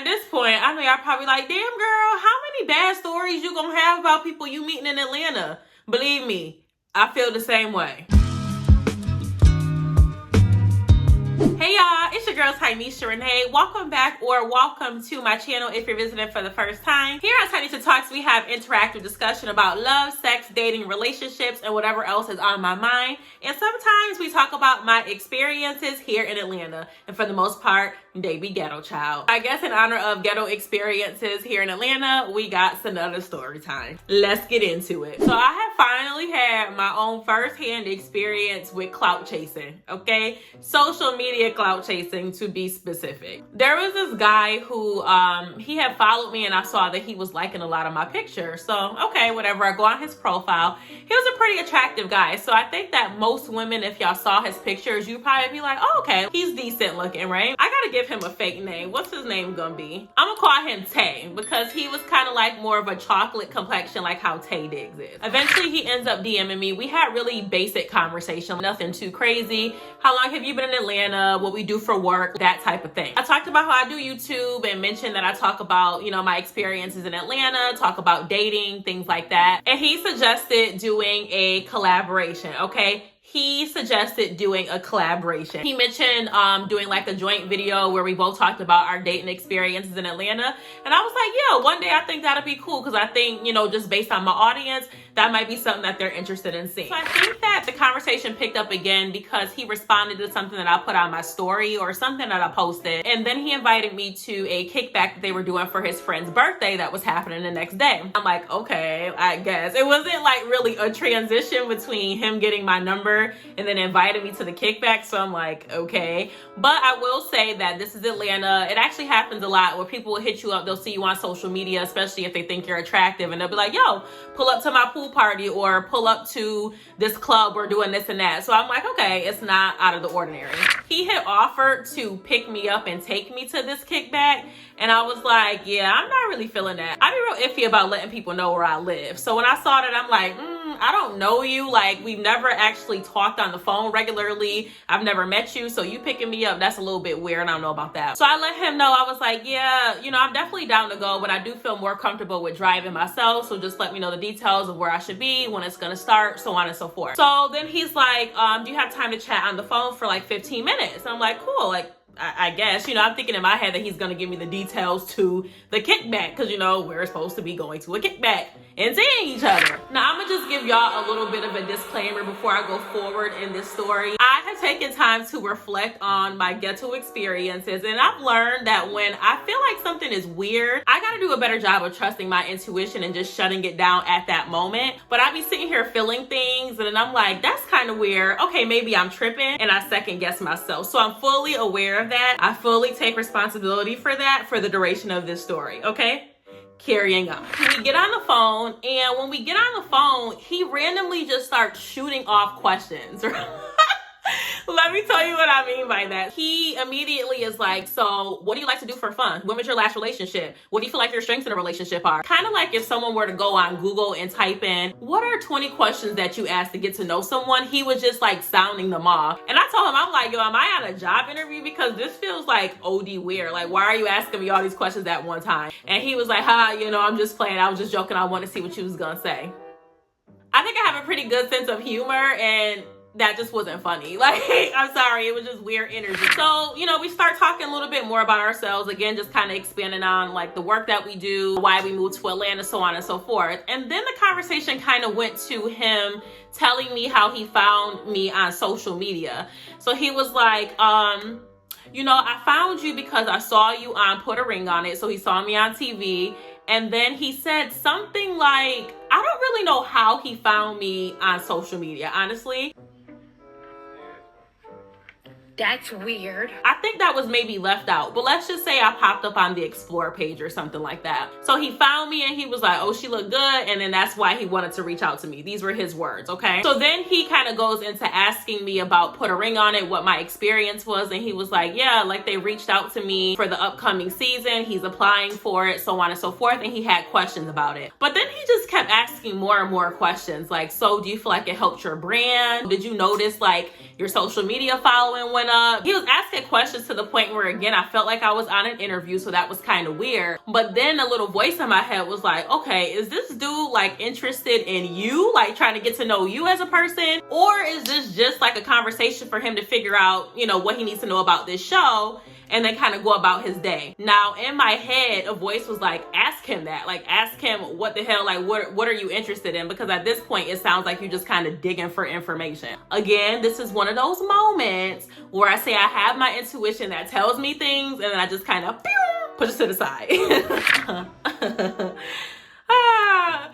this point, I know y'all probably like, damn girl, how many bad stories you gonna have about people you meeting in Atlanta? Believe me, I feel the same way. Hey y'all, it's your girl TAYE Renee. Welcome back or welcome to my channel if you're visiting for the first time. Here on Tiny to Talks, we have interactive discussion about love, sex, dating, relationships, and whatever else is on my mind. And sometimes we talk about my experiences here in Atlanta. And for the most part, they be ghetto, child. I guess in honor of ghetto experiences here in Atlanta, we got another story time. Let's get into it. So I have finally had my own first-hand experience with clout chasing, okay? Social media clout chasing, to be specific. There was this guy who he had followed me, and I saw that he was liking a lot of my pictures. So okay, whatever, I go on his profile. He was a pretty attractive guy, so I think that most women, if y'all saw his pictures, you'd probably be like, oh, okay, he's decent looking, right? I gotta give him a fake name. What's his name gonna be? I'm gonna call him Tay, because he was kind of like more of a chocolate complexion, like how Tay Diggs is. Eventually he ends up DMing me. We had really basic conversation, nothing too crazy. How long have you been in Atlanta? What we do for work, that type of thing. I talked about how I do YouTube and mentioned that I talk about, you know, my experiences in Atlanta, talk about dating, things like that. And he suggested doing a collaboration, okay? He suggested doing a collaboration. He mentioned doing like a joint video where we both talked about our dating experiences in Atlanta. And I was like, yeah, one day I think that'd be cool, because I think, you know, just based on my audience, that might be something that they're interested in seeing. So I think that the conversation picked up again because he responded to something that I put on my story or something that I posted. And then he invited me to a kickback that they were doing for his friend's birthday that was happening the next day. I'm like, okay, I guess. It wasn't like really a transition between him getting my number and then invited me to the kickback. So I'm like, okay. But I will say that this is Atlanta. It actually happens a lot where people will hit you up. They'll see you on social media, especially if they think you're attractive, and they'll be like, yo, pull up to my pool party or pull up to this club. We're doing this and that. So I'm like, okay, it's not out of the ordinary. He had offered to pick me up and take me to this kickback. And I was like, yeah, I'm not really feeling that. I be real iffy about letting people know where I live. So when I saw that, I'm like, I don't know you. Like, we've never actually talked on the phone regularly. I've never met you. So you picking me up, that's a little bit weird. I don't know about that. So I let him know. I was like, yeah, you know, I'm definitely down to go, but I do feel more comfortable with driving myself. So just let me know the details of where I should be, when it's gonna start, so on and so forth. So then he's like, do you have time to chat on the phone for like 15 minutes? And I'm like, cool. Like, I guess, you know, I'm thinking in my head that he's going to give me the details to the kickback, because, you know, we're supposed to be going to a kickback and seeing each other. Now, I'm going to just give y'all a little bit of a disclaimer before I go forward in this story. I have taken time to reflect on my ghetto experiences, and I've learned that when I feel like something is weird, I got to do a better job of trusting my intuition and just shutting it down at that moment. But I be sitting here feeling things, and then I'm like, that's kind of weird. Okay, maybe I'm tripping, and I second guess myself. So I'm fully aware of that. I fully take responsibility for that for the duration of this story, okay? Carrying on. We get on the phone, and when we get on the phone, he randomly just starts shooting off questions. Let me tell you what I mean by that. He immediately is like, so what do you like to do for fun? When was your last relationship? What do you feel like your strengths in a relationship are? Kind of like if someone were to go on Google and type in, what are 20 questions that you ask to get to know someone? He was just like sounding them off. And I told him, I'm like, yo, am I on a job interview? Because this feels like OD weird. Like, why are you asking me all these questions at one time? And he was like, you know, I'm just playing. I was just joking. I want to see what you was gonna say. I think I have a pretty good sense of humor, and that just wasn't funny. Like, I'm sorry, it was just weird energy. So, you know, we start talking a little bit more about ourselves. Again, just kind of expanding on like the work that we do, why we moved to Atlanta, so on and so forth. And then the conversation kind of went to him telling me how he found me on social media. So he was like, you know, I found you because I saw you on Put a Ring on It. So he saw me on TV. And then he said something like, I don't really know how he found me on social media, honestly. That's weird. I think that was maybe left out, but let's just say I popped up on the Explore page or something like that. So he found me and he was like, oh, she looked good. And then that's why he wanted to reach out to me. These were his words, okay? So then he kind of goes into asking me about Put a Ring on It, what my experience was. And he was like, yeah, like they reached out to me for the upcoming season. He's applying for it, so on and so forth. And he had questions about it. But then he just kept asking more and more questions. Like, so do you feel like it helped your brand? Did you notice like Your social media following went up. He was asking questions to the point where, again, I felt like I was on an interview, so that was kind of weird. But then a little voice in my head was like, okay, is this dude like interested in you, like trying to get to know you as a person? Or is this just like a conversation for him to figure out, you know, what he needs to know about this show and then kind of go about his day? Now, in my head, a voice was like, ask him that. Like, ask him what the hell, like, what are you interested in? Because at this point, it sounds like you're just kind of digging for information. Again, this is one of those moments where I say I have my intuition that tells me things, and then I just kind of push it to the side.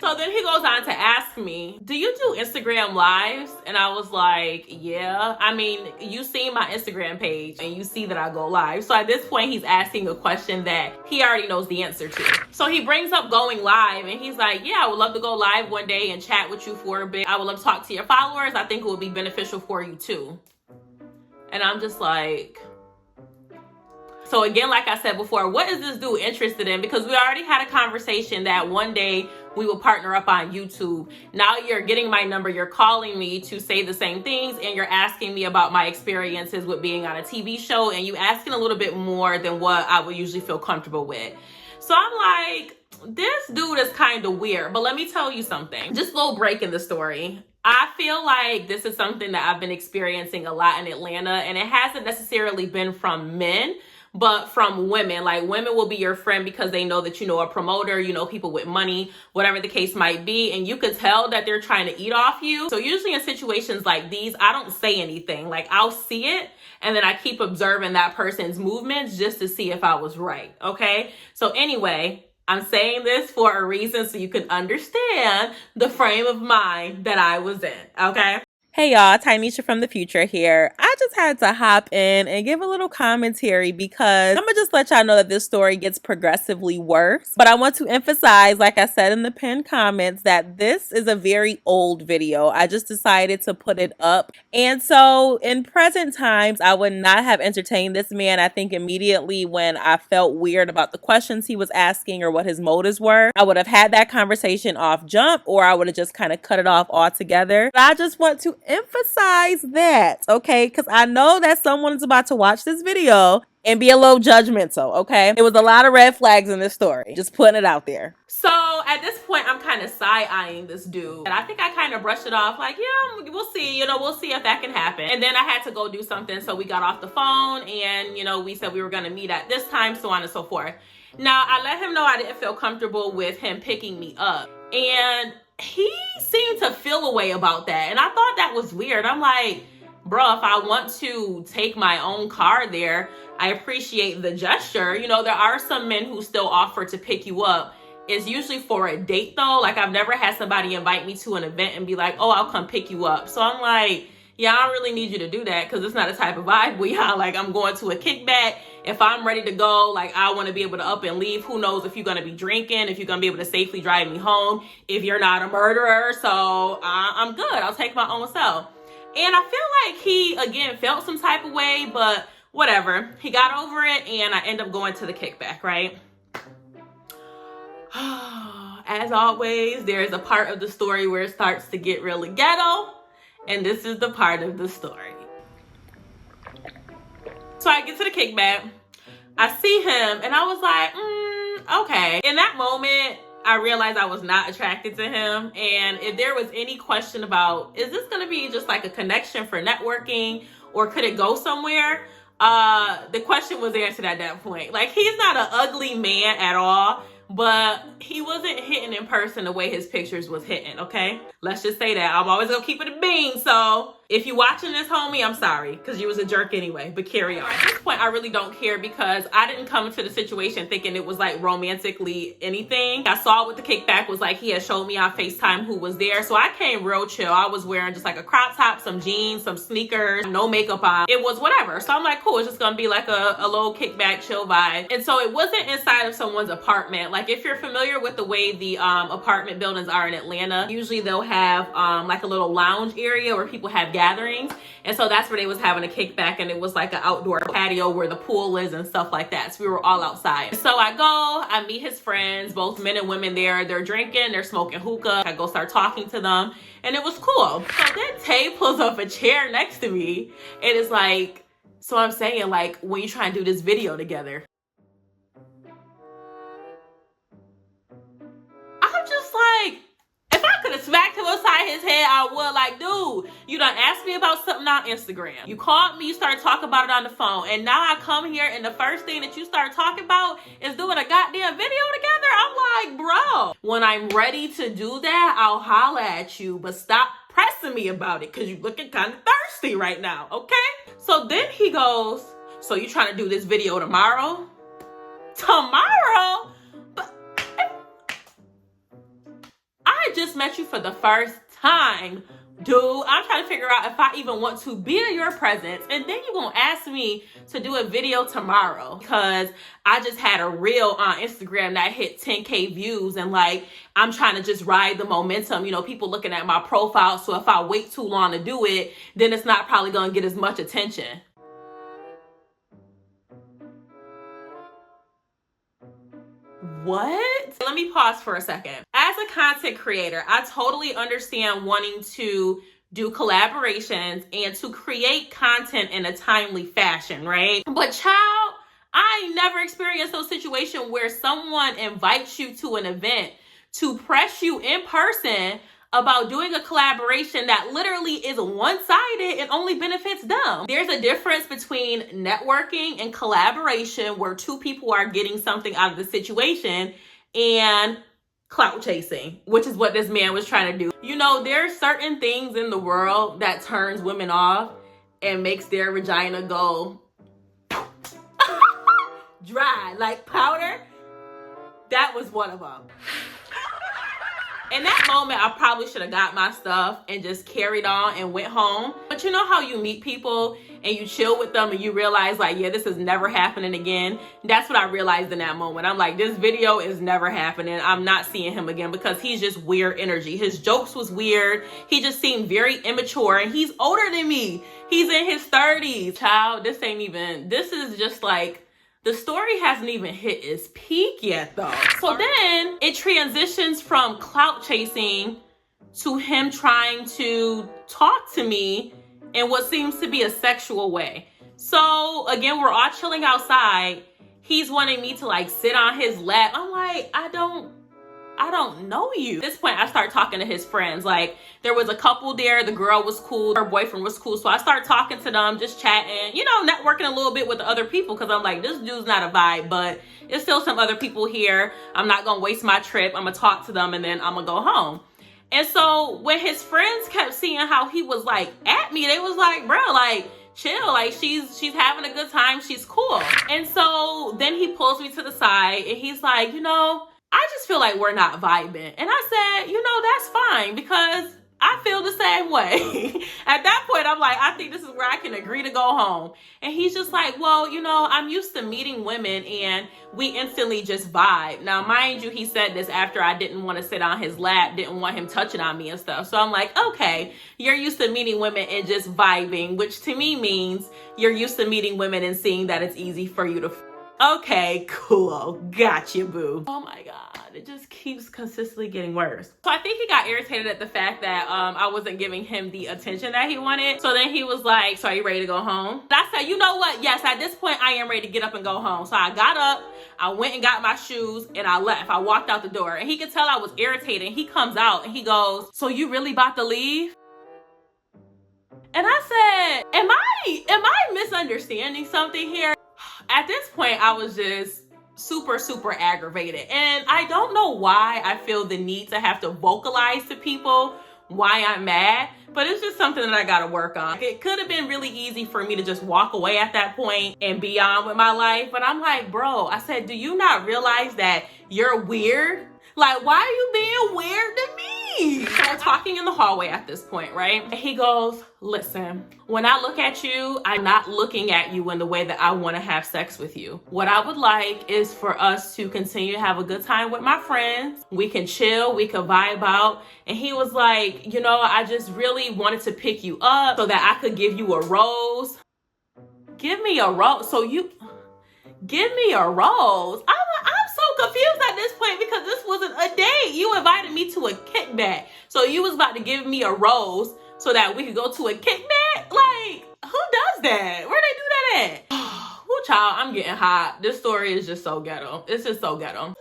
So then he goes on to ask me, do you do Instagram lives? And I was like, yeah. I mean, you see my Instagram page and you see that I go live. So at this point, he's asking a question that he already knows the answer to. So he brings up going live and he's like, yeah, I would love to go live one day and chat with you for a bit. I would love to talk to your followers. I think it would be beneficial for you too. And I'm just like, so again, like I said before, what is this dude interested in? Because we already had a conversation that one day we will partner up on YouTube. Now you're getting my number, you're calling me to say the same things, and you're asking me about my experiences with being on a TV show, and you asking a little bit more than what I would usually feel comfortable with. So I'm like, this dude is kind of weird. But let me tell you something. Just a little break in the story. I feel like this is something that I've been experiencing a lot in Atlanta, and it hasn't necessarily been from men, but from women. Like, women will be your friend because they know that you know a promoter, you know people with money, whatever the case might be, and you could tell that they're trying to eat off you. So usually in situations like these, I don't say anything. Like, I'll see it and then I keep observing that person's movements just to see if I was right, okay? So anyway, I'm saying this for a reason so you can understand the frame of mind that I was in, okay? Hey y'all, TAYE from the future here. I just had to hop in and give a little commentary because I'm gonna just let y'all know that this story gets progressively worse. But I want to emphasize, like I said in the pinned comments, that this is a very old video. I just decided to put it up. And so in present times, I would not have entertained this man. I think immediately when I felt weird about the questions he was asking or what his motives were, I would have had that conversation off jump, or I would have just kind of cut it off altogether. But I just want to emphasize that, okay? Because I know that someone's about to watch this video and be a little judgmental, okay? It was a lot of red flags in this story. Just putting it out there. So at this point, I'm kind of side-eyeing this dude. And I think I kind of brushed it off like, yeah, we'll see. You know, we'll see if that can happen. And then I had to go do something. So we got off the phone and, you know, we said we were going to meet at this time, so on and so forth. Now, I let him know I didn't feel comfortable with him picking me up. And he seemed to feel a way about that. And I thought that was weird. I'm like, bro, if I want to take my own car there, I appreciate the gesture. You know, there are some men who still offer to pick you up. It's usually for a date though. Like, I've never had somebody invite me to an event and be like, oh, I'll come pick you up. So I'm like, yeah, I don't really need you to do that because it's not a type of vibe we have. Like, I'm going to a kickback. If I'm ready to go, like, I want to be able to up and leave. Who knows if you're going to be drinking, if you're going to be able to safely drive me home, if you're not a murderer. So I'm good. I'll take my own self. And I feel like he, again, felt some type of way, but whatever. He got over it and I end up going to the kickback, right? As always, there's a part of the story where it starts to get really ghetto. And this is the part of the story. So I get to the kickback. I see him and I was like, okay. In that moment, I realized I was not attracted to him. And if there was any question about, is this going to be just like a connection for networking or could it go somewhere? The question was answered at that point. Like, he's not an ugly man at all, but he wasn't hitting in person the way his pictures was hitting, okay? Let's just say that. I'm always gonna keep it a bean, so if you're watching this, homie, I'm sorry, because you was a jerk anyway, but carry on. At this point, I really don't care because I didn't come into the situation thinking it was like romantically anything. I saw what the kickback was like. He had showed me on FaceTime who was there, so I came real chill. I was wearing just like a crop top, some jeans, some sneakers, no makeup on. It was whatever. So I'm like, cool, it's just gonna be like a little kickback, chill vibe. And so it wasn't inside of someone's apartment. Like, if you're familiar with the way the apartment buildings are in Atlanta, usually they'll have like a little lounge area where people have gatherings. And so that's where they was having a kickback, and it was like an outdoor patio where the pool is and stuff like that. So we were all outside. So I go, I meet his friends, both men and women there. They're drinking, they're smoking hookah. I go start talking to them, and it was cool. So then Tay pulls up a chair next to me and is like, so I'm saying, like, when you try and do this video together. I'm just like, if I could have smacked him upside his head, I would. Like, dude, you done asked me about something on Instagram. You called me, you started talking about it on the phone. And now I come here and the first thing that you start talking about is doing a goddamn video together? I'm like, bro, when I'm ready to do that, I'll holla at you, but stop pressing me about it because you're looking kind of thirsty right now, okay? So then he goes, so you trying to do this video tomorrow? Tomorrow? But I just met you for the first time, dude. I'm trying to figure out if I even want to be in your presence. And then you're going to ask me to do a video tomorrow because I just had a reel on Instagram that hit 10K views. And like, I'm trying to just ride the momentum, you know, people looking at my profile. So if I wait too long to do it, then it's not probably going to get as much attention. What? Let me pause for a second. As a content creator, I totally understand wanting to do collaborations and to create content in a timely fashion, right? But child, I ain't never experienced those situations where someone invites you to an event to press you in person about doing a collaboration that literally is one-sided and only benefits them. There's a difference between networking and collaboration where two people are getting something out of the situation and clout chasing, which is what this man was trying to do. You know, there are certain things in the world that turns women off and makes their vagina go dry like powder. That was one of them. In that moment, I probably should have got my stuff and just carried on and went home. But you know how you meet people and you chill with them and you realize like, yeah, this is never happening again. That's what I realized in that moment. I'm like, this video is never happening. I'm not seeing him again because he's just weird energy. His jokes was weird. He just seemed very immature and he's older than me. He's in his 30s. Child, this is just like, the story hasn't even hit its peak yet, though. So then it transitions from clout chasing to him trying to talk to me in what seems to be a sexual way. So again, we're all chilling outside. He's wanting me to like sit on his lap. I'm like, I don't know you. At this point, I start talking to his friends. Like, there was a couple there. The girl was cool. Her boyfriend was cool. So I start talking to them, just chatting, you know, networking a little bit with the other people. Because I'm like, this dude's not a vibe, but it's still some other people here. I'm not going to waste my trip. I'm going to talk to them and then I'm going to go home. And so when his friends kept seeing how he was like at me, they was like, bro, like, chill. Like, she's having a good time. She's cool. And so then he pulls me to the side and he's like, you know, I just feel like we're not vibing. And I said, you know, that's fine because I feel the same way. At that point, I'm like, I think this is where I can agree to go home. And he's just like, well, you know, I'm used to meeting women and we instantly just vibe. Now, mind you, he said this after I didn't want to sit on his lap, didn't want him touching on me and stuff. So I'm like, okay, you're used to meeting women and just vibing, which to me means you're used to meeting women and seeing that it's easy for you to okay, cool. Gotcha, boo. Oh my God, it just keeps consistently getting worse. So I think he got irritated at the fact that I wasn't giving him the attention that he wanted. So then he was like, so are you ready to go home? And I said, you know what? Yes, at this point I am ready to get up and go home. So I got up, I went and got my shoes and I left. I walked out the door and he could tell I was irritated. He comes out and he goes, so you really about to leave? And I said, am I misunderstanding something here? At this point, I was just super aggravated. And I don't know why I feel the need to have to vocalize to people why I'm mad, but it's just something that I gotta work on. It could have been really easy for me to just walk away at that point and be on with my life. But I'm like, bro, I said, do you not realize that you're weird? Like, why are you being weird to leave. So we're talking in the hallway at this point, right? And he goes, listen, when I look at you, I'm not looking at you in the way that I want to have sex with you. What I would like is for us to continue to have a good time with my friends. We can chill, we can vibe out. And he was like, you know, I just really wanted to pick you up so that I could give you a rose. Give me a rose? So you give me a rose? I'm so confused at this point because this wasn't a date. You invited me to a kickback. So you was about to give me a rose so that we could go to a kickback? Like, who does that? Where they do that at? Woo, child, I'm getting hot. This story is just so ghetto. It's just so ghetto.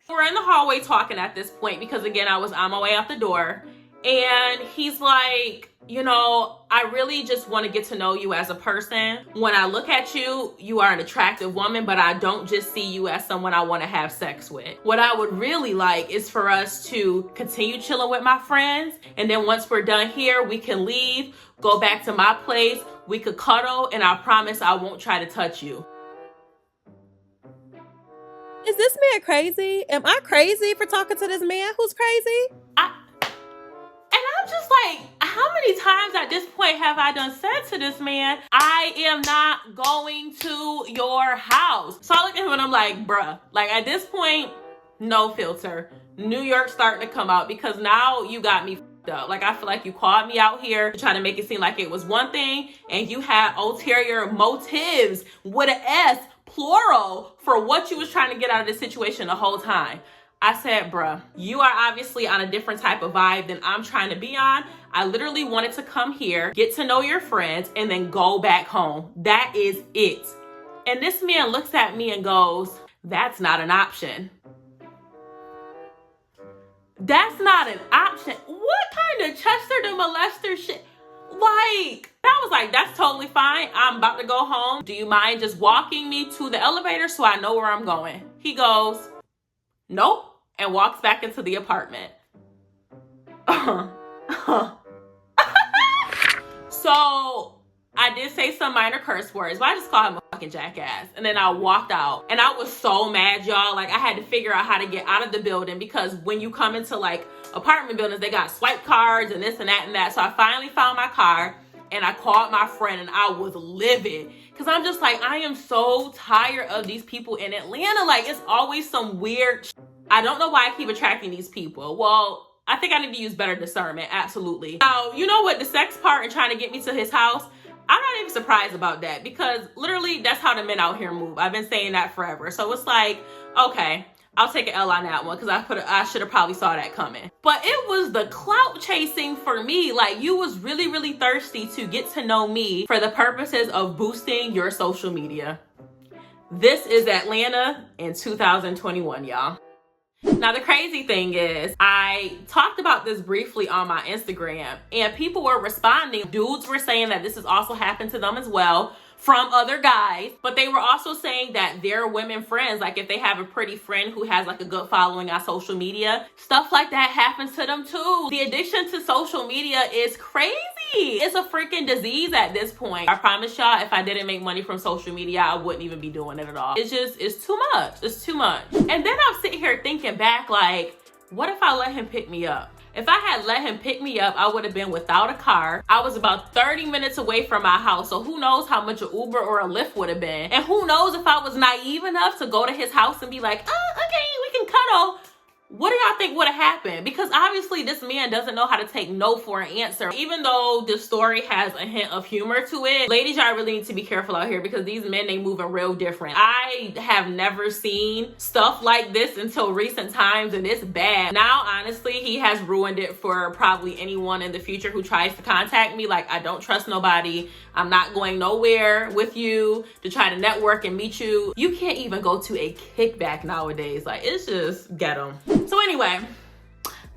We're in the hallway talking at this point because, again, I was on my way out the door. And he's like, you know, I really just want to get to know you as a person. When I look at you, you are an attractive woman, but I don't just see you as someone I want to have sex with. What I would really like is for us to continue chilling with my friends. And then once we're done here, we can leave, go back to my place. We could cuddle, and I promise I won't try to touch you. Is this man crazy? Am I crazy for talking to this man who's crazy? And I'm just like, how many times at this point have I done said to this man, I am not going to your house? So I look at him and I'm like, bruh, like at this point, no filter. New York starting to come out because now you got me f***ed up. Like I feel like you called me out here to try to make it seem like it was one thing and you had ulterior motives with an S, plural, for what you was trying to get out of this situation the whole time. I said, bruh, you are obviously on a different type of vibe than I'm trying to be on. I literally wanted to come here, get to know your friends, and then go back home. That is it. And this man looks at me and goes, that's not an option. That's not an option. What kind of Chester the molester shit? Like, I was like, that's totally fine. I'm about to go home. Do you mind just walking me to the elevator so I know where I'm going? He goes, nope, and walks back into the apartment. So I did say some minor curse words, but I just called him a fucking jackass. And then I walked out and I was so mad, y'all. Like I had to figure out how to get out of the building because when you come into like apartment buildings, they got swipe cards and this and that and that. So I finally found my car and I called my friend and I was livid. Cause I'm just like, I am so tired of these people in Atlanta. Like it's always some weird shit. I don't know why I keep attracting these people. Well, I think I need to use better discernment. Absolutely. Now, you know what? The sex part and trying to get me to his house, I'm not even surprised about that because literally that's how the men out here move. I've been saying that forever. So it's like, okay, I'll take an L on that one because I should have probably saw that coming. But it was the clout chasing for me. Like you was really, really thirsty to get to know me for the purposes of boosting your social media. This is Atlanta in 2021, y'all. Now, the crazy thing is, I talked about this briefly on my Instagram and people were responding. Dudes were saying that this has also happened to them as well from other guys, but they were also saying that their women friends, like if they have a pretty friend who has like a good following on social media, stuff like that happens to them too. The addiction to social media is crazy. It's a freaking disease at this point. I promise y'all, if I didn't make money from social media, I wouldn't even be doing it at all. It's too much. It's too much. And then I'm sitting here thinking back, like, what if I let him pick me up? If I had let him pick me up, I would have been without a car. I was about 30 minutes away from my house. So who knows how much an Uber or a Lyft would have been. And who knows if I was naive enough to go to his house and be like, oh, okay, we can cuddle. What do y'all think would have happened? Because obviously this man doesn't know how to take no for an answer. Even though this story has a hint of humor to it, ladies, y'all really need to be careful out here because these men, they moving real different. I have never seen stuff like this until recent times and it's bad. Now, honestly, he has ruined it for probably anyone in the future who tries to contact me. Like, I don't trust nobody. I'm not going nowhere with you to try to network and meet you. You can't even go to a kickback nowadays. Like, it's just ghetto. So anyway,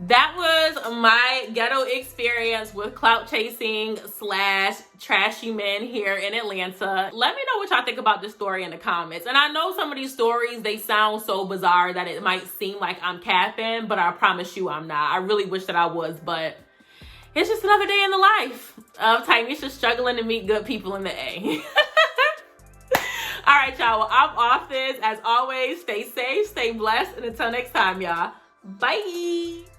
that was my ghetto experience with clout chasing / trashy men here in Atlanta. Let me know what y'all think about this story in the comments. And I know some of these stories, they sound so bizarre that it might seem like I'm capping, but I promise you I'm not. I really wish that I was, but it's just another day in the life of Tynesha struggling to meet good people in the A. All right, y'all. Well, I'm off this. As always, stay safe, stay blessed, and until next time, y'all. Bye.